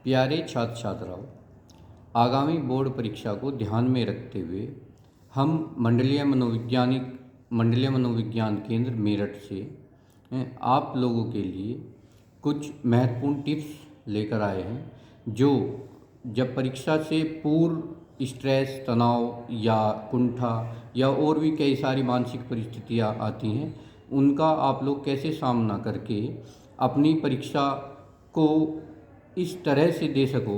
प्यारे छात्र छात्राओं, आगामी बोर्ड परीक्षा को ध्यान में रखते हुए हम मंडलीय मनोविज्ञान केंद्र मेरठ से आप लोगों के लिए कुछ महत्वपूर्ण टिप्स लेकर आए हैं जो जब परीक्षा से पूर्व स्ट्रेस, तनाव या कुंठा या और भी कई सारी मानसिक परिस्थितियाँ आती हैं, उनका आप लोग कैसे सामना करके अपनी परीक्षा को इस तरह से दे सको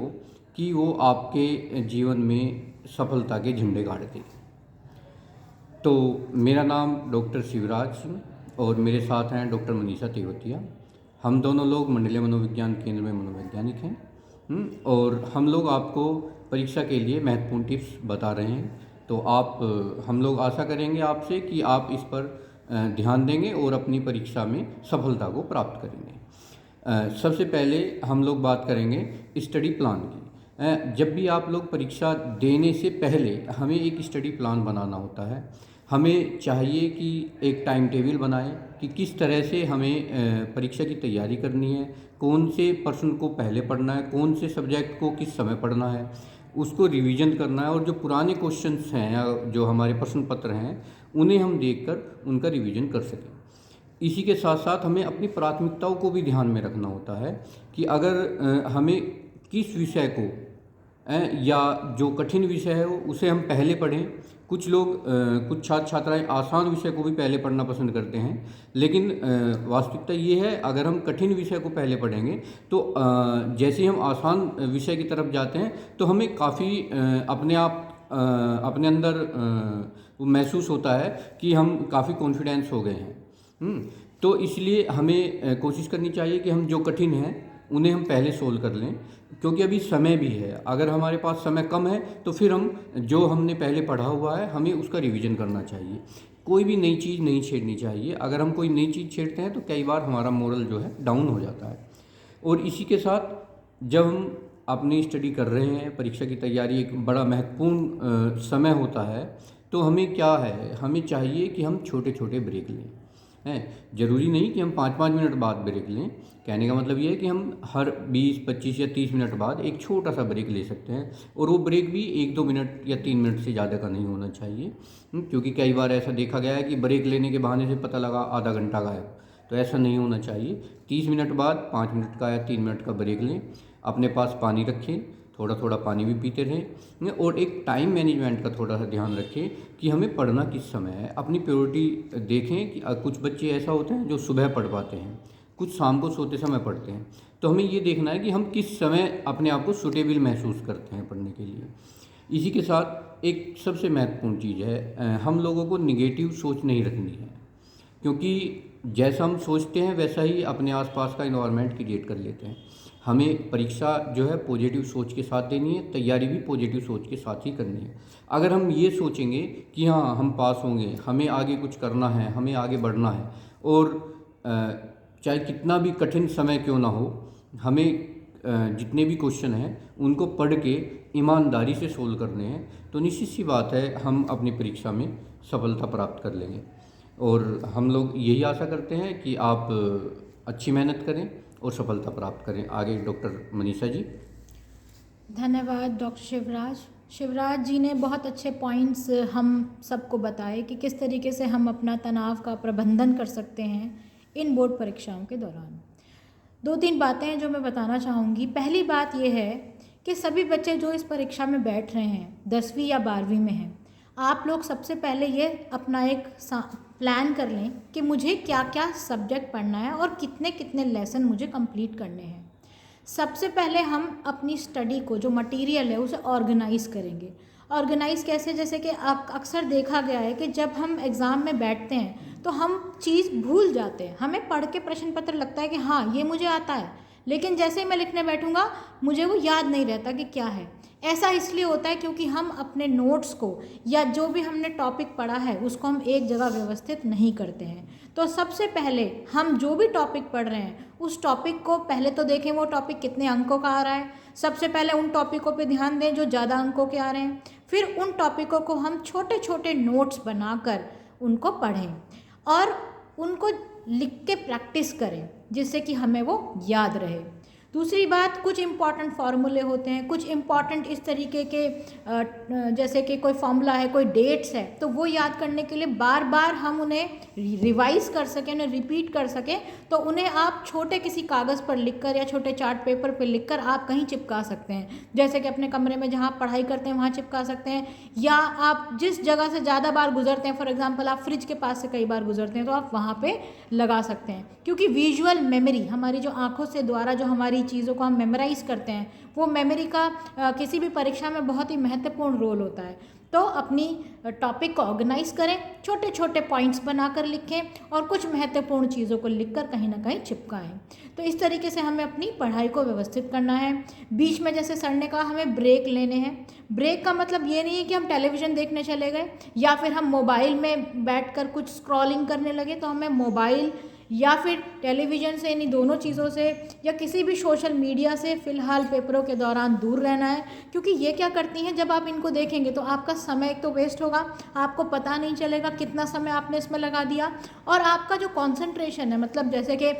कि वो आपके जीवन में सफलता के झंडे गाड़ दे। तो मेरा नाम डॉक्टर शिवराज सिंह और मेरे साथ हैं डॉक्टर मनीषा तेवतिया। हम दोनों लोग मंडलीय मनोविज्ञान केंद्र में मनोवैज्ञानिक हैं। और हम लोग आपको परीक्षा के लिए महत्वपूर्ण टिप्स बता रहे हैं। तो हम लोग आशा करेंगे आपसे कि आप इस पर ध्यान देंगे और अपनी परीक्षा में सफलता को प्राप्त करेंगे। सबसे पहले हम लोग बात करेंगे स्टडी प्लान की। जब भी आप लोग परीक्षा देने से पहले हमें एक स्टडी प्लान बनाना होता है। हमें चाहिए कि एक टाइम टेबल बनाएं कि किस तरह से हमें परीक्षा की तैयारी करनी है, कौन से प्रश्न को पहले पढ़ना है, कौन से सब्जेक्ट को किस समय पढ़ना है, उसको रिवीजन करना है और जो पुराने क्वेश्चंस हैं या जो हमारे प्रश्न पत्र हैं उन्हें हम देखकर उनका रिवीजन कर सकें। इसी के साथ साथ हमें अपनी प्राथमिकताओं को भी ध्यान में रखना होता है कि अगर हमें किस विषय को या जो कठिन विषय है उसे हम पहले पढ़ें। कुछ लोग कुछ छात्र छात्राएं आसान विषय को भी पहले पढ़ना पसंद करते हैं, लेकिन वास्तविकता ये है अगर हम कठिन विषय को पहले पढ़ेंगे तो जैसे ही हम आसान विषय की तरफ जाते हैं तो हमें काफ़ी अपने आप अपने अंदर वो महसूस होता है कि हम काफ़ी कॉन्फिडेंस हो गए हैं। तो इसलिए हमें कोशिश करनी चाहिए कि हम जो कठिन हैं उन्हें हम पहले सोल्व कर लें, क्योंकि अभी समय भी है। अगर हमारे पास समय कम है तो फिर हम जो हमने पहले पढ़ा हुआ है हमें उसका रिवीजन करना चाहिए। कोई भी नई चीज़ नहीं छेड़नी चाहिए। अगर हम कोई नई चीज़ छेड़ते हैं तो कई बार हमारा मोरल जो है डाउन हो जाता है। और इसी के साथ जब हम अपनी स्टडी कर रहे हैं, परीक्षा की तैयारी एक बड़ा महत्वपूर्ण समय होता है, तो हमें क्या है, हमें चाहिए कि हम छोटे छोटे ब्रेक लें। ज़रूरी नहीं कि हम 5-5 मिनट बाद ब्रेक लें। कहने का मतलब ये है कि हम हर 20, 25 या 30 मिनट बाद एक छोटा सा ब्रेक ले सकते हैं और वो ब्रेक भी 1-2 मिनट या 3 मिनट से ज़्यादा का नहीं होना चाहिए। क्योंकि कई बार ऐसा देखा गया है कि ब्रेक लेने के बहाने से पता लगा आधा घंटा गायब। तो ऐसा नहीं होना चाहिए। 30 मिनट बाद 5 मिनट का या 3 मिनट का ब्रेक लें। अपने पास पानी रखें, थोड़ा थोड़ा पानी भी पीते रहें और एक टाइम मैनेजमेंट का थोड़ा सा ध्यान रखें कि हमें पढ़ना किस समय है। अपनी प्रायोरिटी देखें कि कुछ बच्चे ऐसा होते हैं जो सुबह पढ़ पाते हैं, कुछ शाम को सोते समय पढ़ते हैं। तो हमें ये देखना है कि हम किस समय अपने आप को सूटेबल महसूस करते हैं पढ़ने के लिए। इसी के साथ एक सबसे महत्वपूर्ण चीज़ है, हम लोगों को निगेटिव सोच नहीं रखनी है, क्योंकि जैसा हम सोचते हैं वैसा ही अपने आसपास का इन्वायरमेंट क्रिएट कर लेते हैं। हमें परीक्षा जो है पॉजिटिव सोच के साथ देनी है, तैयारी भी पॉजिटिव सोच के साथ ही करनी है। अगर हम ये सोचेंगे कि हाँ हम पास होंगे, हमें आगे कुछ करना है, हमें आगे बढ़ना है और चाहे कितना भी कठिन समय क्यों ना हो, हमें जितने भी क्वेश्चन हैं उनको पढ़ के ईमानदारी से सोल्व करने हैं, तो निश्चित सी बात है हम अपनी परीक्षा में सफलता प्राप्त कर लेंगे। और हम लोग यही आशा करते हैं कि आप अच्छी मेहनत करें और सफलता प्राप्त करें। आगे डॉक्टर मनीषा जी। धन्यवाद डॉक्टर शिवराज जी ने बहुत अच्छे पॉइंट्स हम सबको बताए कि किस तरीके से हम अपना तनाव का प्रबंधन कर सकते हैं इन बोर्ड परीक्षाओं के दौरान। 2-3 बातें हैं जो मैं बताना चाहूँगी। पहली बात यह है कि सभी बच्चे जो इस परीक्षा में बैठ रहे हैं, 10वीं या 12वीं में हैं, आप लोग सबसे पहले ये अपना एक प्लान कर लें कि मुझे क्या क्या सब्जेक्ट पढ़ना है और कितने कितने लेसन मुझे कंप्लीट करने हैं। सबसे पहले हम अपनी स्टडी को, जो मटेरियल है, उसे ऑर्गेनाइज़ करेंगे। ऑर्गेनाइज़ कैसे? जैसे कि अक्सर देखा गया है कि जब हम एग्ज़ाम में बैठते हैं तो हम चीज़ भूल जाते हैं। हमें पढ़ के प्रश्न पत्र लगता है कि हाँ ये मुझे आता है, लेकिन जैसे ही मैं लिखने बैठूँगा मुझे वो याद नहीं रहता कि क्या है। ऐसा इसलिए होता है क्योंकि हम अपने नोट्स को या जो भी हमने टॉपिक पढ़ा है उसको हम एक जगह व्यवस्थित नहीं करते हैं। तो सबसे पहले हम जो भी टॉपिक पढ़ रहे हैं उस टॉपिक को पहले तो देखें वो टॉपिक कितने अंकों का आ रहा है। सबसे पहले उन टॉपिकों पे ध्यान दें जो ज़्यादा अंकों के आ रहे हैं। फिर उन टॉपिकों को हम छोटे छोटे नोट्स बनाकर उनको पढ़ें और उनको लिख के प्रैक्टिस करें जिससे कि हमें वो याद रहे। दूसरी बात, कुछ इम्पॉर्टेंट फार्मूले होते हैं, कुछ इम्पॉर्टेंट इस तरीके के जैसे कि कोई फार्मूला है, कोई डेट्स है, तो वो याद करने के लिए बार बार हम उन्हें रिवाइज कर सकें, उन्हें रिपीट कर सकें, तो उन्हें आप छोटे किसी कागज़ पर लिखकर या छोटे चार्ट पेपर पर लिखकर आप कहीं चिपका सकते हैं। जैसे कि अपने कमरे में जहाँ पढ़ाई करते हैं वहाँ चिपका सकते हैं, या आप जिस जगह से ज़्यादा बार गुजरते हैं, फॉर एग्जांपल आप फ्रिज के पास से कई बार गुजरते हैं, तो आप वहाँ पे लगा सकते हैं। क्योंकि विजुअल मेमोरी, हमारी जो आँखों से द्वारा जो हमारी चीज़ों को हम मेमोराइज़ करते हैं, वो मेमोरी का किसी भी परीक्षा में बहुत ही महत्वपूर्ण रोल होता है। तो अपनी टॉपिक को ऑर्गेनाइज करें, छोटे छोटे पॉइंट्स बनाकर लिखें और कुछ महत्वपूर्ण चीज़ों को लिखकर कहीं ना कहीं चिपकाएं। तो इस तरीके से हमें अपनी पढ़ाई को व्यवस्थित करना है। बीच में जैसे सर ने कहा हमें ब्रेक लेने हैं। ब्रेक का मतलब ये नहीं है कि हम टेलीविज़न देखने चले गए या फिर हम मोबाइल में बैठकर कुछ स्क्रॉलिंग करने लगे, तो हमें मोबाइल या फिर टेलीविज़न से, इन्हीं दोनों चीज़ों से या किसी भी सोशल मीडिया से फ़िलहाल पेपरों के दौरान दूर रहना है। क्योंकि ये क्या करती हैं, जब आप इनको देखेंगे तो आपका समय एक तो वेस्ट होगा, आपको पता नहीं चलेगा कितना समय आपने इसमें लगा दिया, और आपका जो कॉन्सेंट्रेशन है, मतलब जैसे कि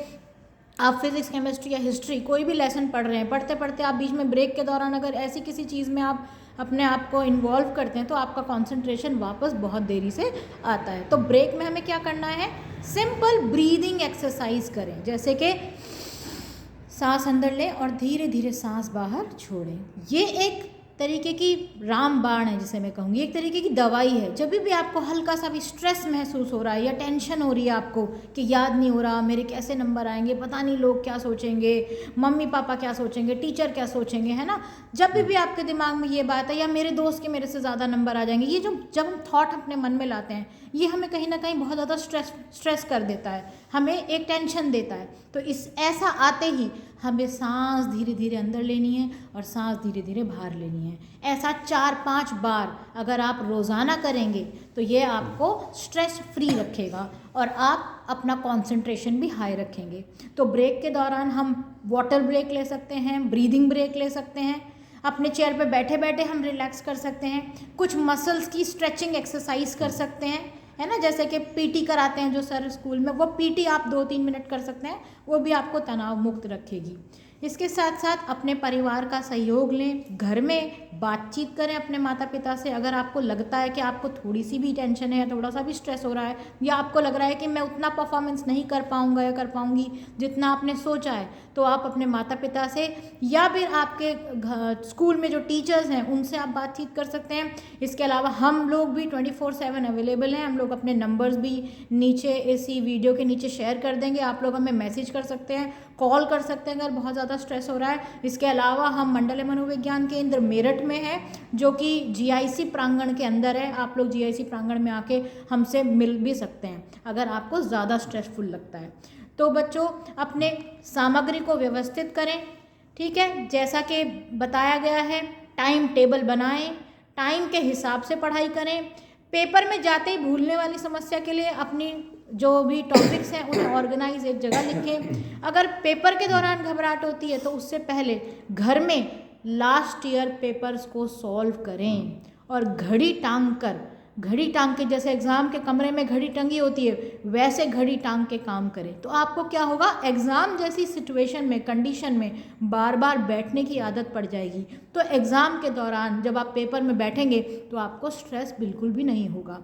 आप फिज़िक्स, केमिस्ट्री या हिस्ट्री कोई भी लेसन पढ़ रहे हैं, पढ़ते पढ़ते आप बीच में ब्रेक के दौरान अगर ऐसी किसी चीज़ में आप अपने आप को इन्वॉल्व करते हैं तो आपका कंसंट्रेशन वापस बहुत देरी से आता है। तो ब्रेक में हमें क्या करना है, सिंपल ब्रीदिंग एक्सरसाइज करें, जैसे कि सांस अंदर लें और धीरे धीरे सांस बाहर छोड़ें। ये एक तरीके की रामबाण है, जिसे मैं कहूँगी एक तरीके की दवाई है। जब भी आपको हल्का सा भी स्ट्रेस महसूस हो रहा है या टेंशन हो रही है आपको कि याद नहीं हो रहा, मेरे कैसे नंबर आएंगे, पता नहीं लोग क्या सोचेंगे, मम्मी पापा क्या सोचेंगे, टीचर क्या सोचेंगे, है ना, जब भी आपके दिमाग में ये बात है, या मेरे दोस्त के मेरे से ज़्यादा नंबर आ जाएंगे, ये जब हम थॉट अपने मन में लाते हैं, ये हमें कहीं ना कहीं बहुत ज़्यादा स्ट्रेस कर देता है, हमें एक टेंशन देता है। तो ऐसा आते ही हमें सांस धीरे धीरे अंदर लेनी है और सांस धीरे धीरे बाहर लेनी है। ऐसा 4-5 बार अगर आप रोज़ाना करेंगे तो ये आपको स्ट्रेस फ्री रखेगा और आप अपना कंसंट्रेशन भी हाई रखेंगे। तो ब्रेक के दौरान हम वाटर ब्रेक ले सकते हैं, ब्रीदिंग ब्रेक ले सकते हैं, अपने चेयर पे बैठे बैठे हम रिलैक्स कर सकते हैं, कुछ मसल्स की स्ट्रेचिंग एक्सरसाइज कर सकते हैं, है ना, जैसे कि पीटी कराते हैं जो सर स्कूल में, वो पीटी आप 2-3 मिनट कर सकते हैं, वो भी आपको तनाव मुक्त रखेगी। इसके साथ साथ अपने परिवार का सहयोग लें, घर में बातचीत करें अपने माता पिता से। अगर आपको लगता है कि आपको थोड़ी सी भी टेंशन है या थोड़ा सा भी स्ट्रेस हो रहा है, या आपको लग रहा है कि मैं उतना परफॉर्मेंस नहीं कर पाऊंगा या कर पाऊंगी जितना आपने सोचा है, तो आप अपने माता पिता से या फिर आपके स्कूल में जो टीचर्स हैं उनसे आप बातचीत कर सकते हैं। इसके अलावा हम लोग भी 24/7 अवेलेबल हैं। हम लोग अपने नंबर्स भी नीचे इसी वीडियो के नीचे शेयर कर देंगे, आप लोग हमें मैसेज कर सकते हैं, कॉल कर सकते हैं अगर बहुत ज़्यादा स्ट्रेस हो रहा है। इसके अलावा हम मंडल मनोविज्ञान केंद्र मेरठ में है, जो कि जीआईसी प्रांगण के अंदर है। आप लोग जीआईसी प्रांगण में आके हमसे मिल भी सकते हैं अगर आपको ज़्यादा स्ट्रेसफुल लगता है। तो बच्चों, अपने सामग्री को व्यवस्थित करें, ठीक है, जैसा कि बताया गया है, टाइम टेबल बनाएं, टाइम के हिसाब से पढ़ाई करें। पेपर में जाते ही भूलने वाली समस्या के लिए अपनी जो भी टॉपिक्स हैं उन्हें ऑर्गेनाइज एक जगह लिखें। अगर पेपर के दौरान घबराहट होती है तो उससे पहले घर में लास्ट ईयर पेपर्स को सॉल्व करें और घड़ी टांग के, जैसे एग्ज़ाम के कमरे में घड़ी टंगी होती है वैसे घड़ी टांग के काम करें। तो आपको क्या होगा, एग्ज़ाम जैसी सिचुएशन में, कंडीशन में बार बार बैठने की आदत पड़ जाएगी। तो एग्ज़ाम के दौरान जब आप पेपर में बैठेंगे तो आपको स्ट्रेस बिल्कुल भी नहीं होगा।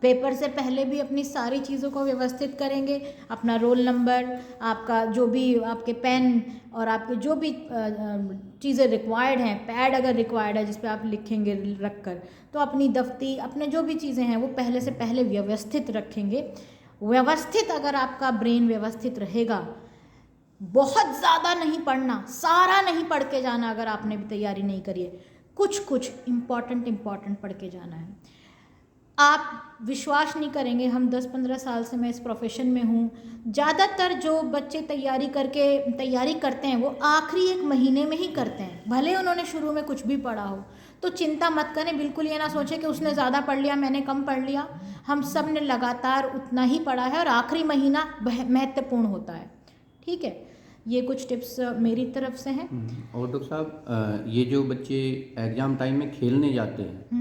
पेपर से पहले भी अपनी सारी चीज़ों को व्यवस्थित करेंगे, अपना रोल नंबर, आपका जो भी आपके पेन और आपके जो भी चीज़ें रिक्वायर्ड हैं, पैड अगर रिक्वायर्ड है जिस पे आप लिखेंगे रख कर, तो अपनी दफ्ती, अपने जो भी चीज़ें हैं वो पहले से पहले व्यवस्थित रखेंगे। व्यवस्थित अगर आपका ब्रेन व्यवस्थित रहेगा, बहुत ज़्यादा नहीं पढ़ना, सारा नहीं पढ़ के जाना, अगर आपने भी तैयारी नहीं करी है, कुछ इम्पॉर्टेंट पढ़ के जाना है। आप विश्वास नहीं करेंगे, हम 10-15 साल से मैं इस प्रोफेशन में हूँ, ज़्यादातर जो बच्चे तैयारी करते हैं वो आखिरी 1 महीने में ही करते हैं, भले उन्होंने शुरू में कुछ भी पढ़ा हो। तो चिंता मत करें, बिल्कुल ये ना सोचें कि उसने ज़्यादा पढ़ लिया, मैंने कम पढ़ लिया। हम सब ने लगातार उतना ही पढ़ा है और आखिरी महीना महत्वपूर्ण होता है, ठीक है। ये कुछ टिप्स मेरी तरफ से हैं। और डॉक्टर साहब, ये जो बच्चे एग्ज़ाम टाइम में खेलने जाते हैं,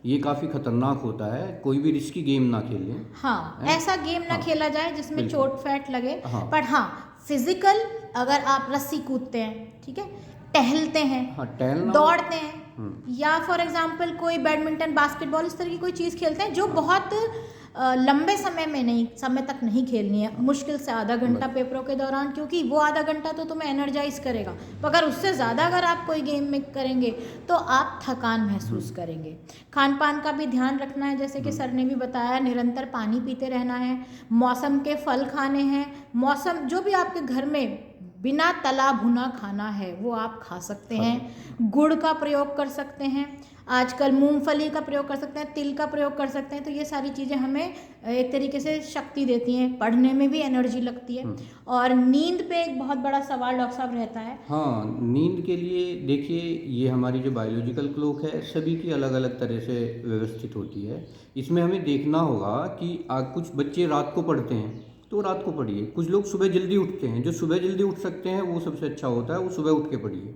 ये काफ़ी खतरनाक होता है, कोई भी रिस्की गेम ना खेलें। हाँ, ऐसा गेम ना खेला जाए जिसमें चोट फैट लगे। हाँ। पर हाँ, फिजिकल, अगर आप रस्सी कूदते हैं, ठीक है, टहलते हैं, हाँ, टहलना, दौड़ते हैं, या फॉर एग्जांपल कोई बैडमिंटन, बास्केटबॉल, इस तरह की कोई चीज़ खेलते हैं जो बहुत लंबे समय में नहीं, समय तक नहीं खेलनी है, मुश्किल से आधा घंटा पेपरों के दौरान, क्योंकि वो आधा घंटा तो तुम्हें एनर्जाइज करेगा। अगर उससे ज़्यादा अगर आप कोई गेम में करेंगे तो आप थकान महसूस करेंगे। खान पान का भी ध्यान रखना है, जैसे कि सर ने भी बताया, निरंतर पानी पीते रहना है, मौसम के फल खाने हैं, मौसम जो भी आपके घर में बिना तला भुना खाना है वो आप खा सकते हैं, गुड़ का प्रयोग कर सकते हैं, आजकल मूंगफली का प्रयोग कर सकते हैं, तिल का प्रयोग कर सकते हैं। तो ये सारी चीज़ें हमें एक तरीके से शक्ति देती हैं, पढ़ने में भी एनर्जी लगती है। और नींद पे एक बहुत बड़ा सवाल डॉक्टर साहब रहता है। हाँ, नींद के लिए देखिए, ये हमारी जो बायोलॉजिकल क्लॉक है सभी की अलग अलग तरह से व्यवस्थित होती है। इसमें हमें देखना होगा कि कुछ बच्चे रात को पढ़ते हैं तो रात को पढ़िए, कुछ लोग सुबह जल्दी उठते हैं, जो सुबह जल्दी उठ सकते हैं वो सबसे अच्छा होता है, वो सुबह उठ के पढ़िए।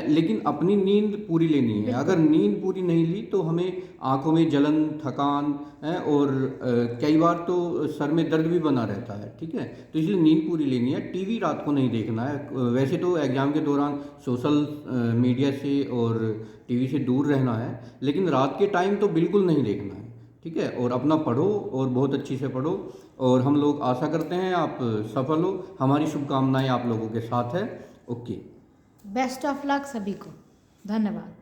लेकिन अपनी नींद पूरी लेनी है। अगर नींद पूरी नहीं ली तो हमें आंखों में जलन, थकान और कई बार तो सर में दर्द भी बना रहता है, ठीक है। तो इसलिए नींद पूरी लेनी है। टीवी रात को नहीं देखना है। वैसे तो एग्ज़ाम के दौरान सोशल मीडिया से और टीवी से दूर रहना है, लेकिन रात के टाइम तो बिल्कुल नहीं देखना है, ठीक है। और अपना पढ़ो और बहुत अच्छी से पढ़ो, और हम लोग आशा करते हैं आप सफल हो। हमारी शुभकामनाएं आप लोगों के साथ है। ओके, बेस्ट ऑफ लक सभी को, धन्यवाद।